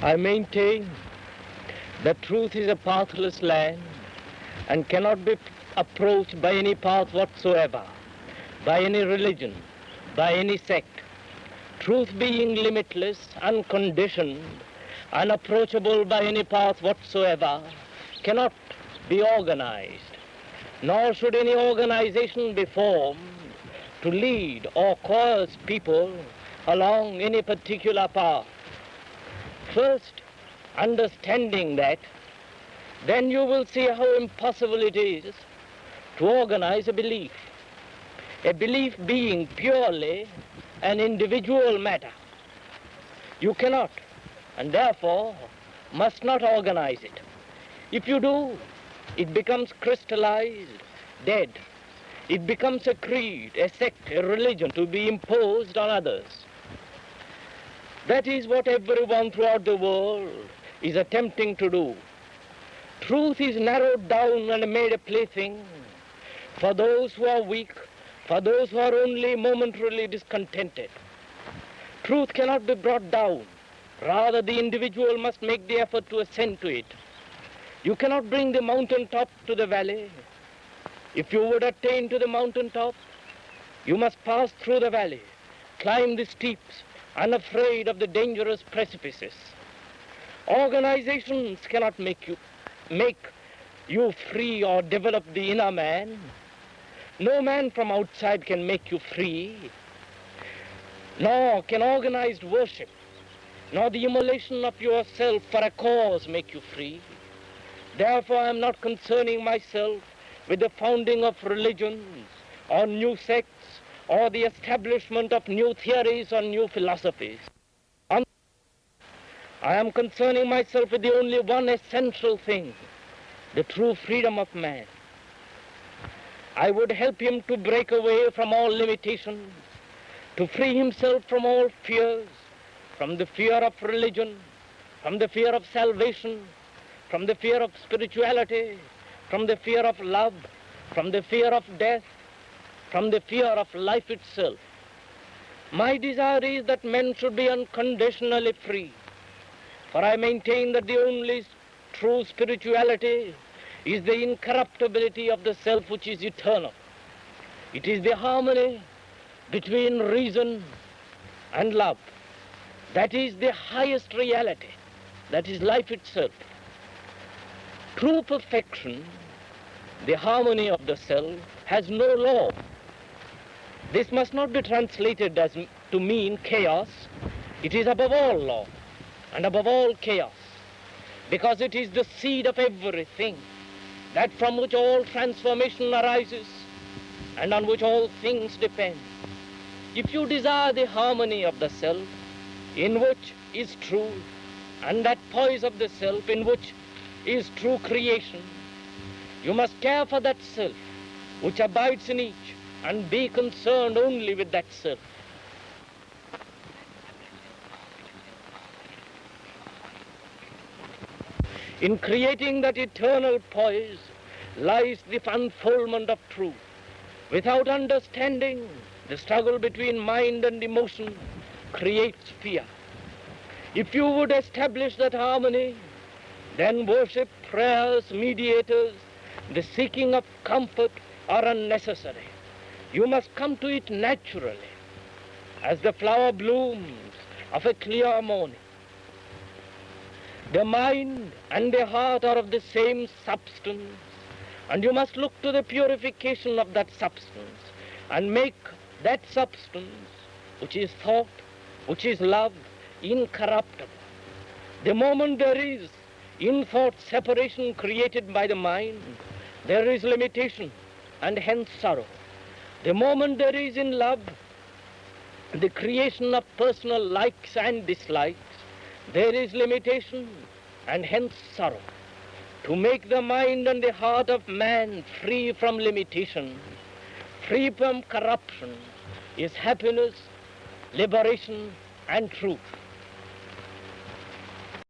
I maintain that truth is a pathless land and cannot be approached by any path whatsoever, by any religion, by any sect. Truth being limitless, unconditioned, unapproachable by any path whatsoever, cannot be organized, nor should any organization be formed to lead or coerce people along any particular path. First, understanding that, then you will see how impossible it is to organize a belief being purely an individual matter. You cannot, and therefore must not organize it. If you do, it becomes crystallized, dead. It becomes a creed, a sect, a religion to be imposed on others. That is what everyone throughout the world is attempting to do. Truth is narrowed down and made a plaything for those who are weak, for those who are only momentarily discontented. Truth cannot be brought down. Rather, the individual must make the effort to ascend to it. You cannot bring the mountain top to the valley. If you would attain to the mountain top, you must pass through the valley, climb the steeps, unafraid of the dangerous precipices. Organizations cannot make you free or develop the inner man. No man from outside can make you free, nor can organized worship, nor the immolation of yourself for a cause make you free. Therefore, I am not concerning myself with the founding of religions or new sects or the establishment of new theories or new philosophies. I am concerning myself with the only one essential thing, the true freedom of man. I would help him to break away from all limitations, to free himself from all fears, from the fear of religion, from the fear of salvation, from the fear of spirituality, from the fear of love, from the fear of death, from the fear of life itself. My desire is that men should be unconditionally free, for I maintain that the only true spirituality is the incorruptibility of the self which is eternal. It is the harmony between reason and love. That is the highest reality. That is life itself. True perfection, the harmony of the self, has no law. This must not be translated as to mean chaos. It is above all law and above all chaos, because it is the seed of everything, that from which all transformation arises and on which all things depend. If you desire the harmony of the self, in which is truth, and that poise of the self in which is true creation, you must care for that self which abides in each and be concerned only with that self. In creating that eternal poise lies the unfoldment of truth. Without understanding, the struggle between mind and emotion creates fear. If you would establish that harmony, then worship, prayers, mediators, the seeking of comfort are unnecessary. You must come to it naturally, as the flower blooms of a clear morning. The mind and the heart are of the same substance, and you must look to the purification of that substance and make that substance, which is thought, which is love, incorruptible. The moment there is in thought separation created by the mind, there is limitation and hence sorrow. The moment there is in love the creation of personal likes and dislikes, there is limitation and hence sorrow. To make the mind and the heart of man free from limitation, free from corruption, is happiness, liberation, and truth.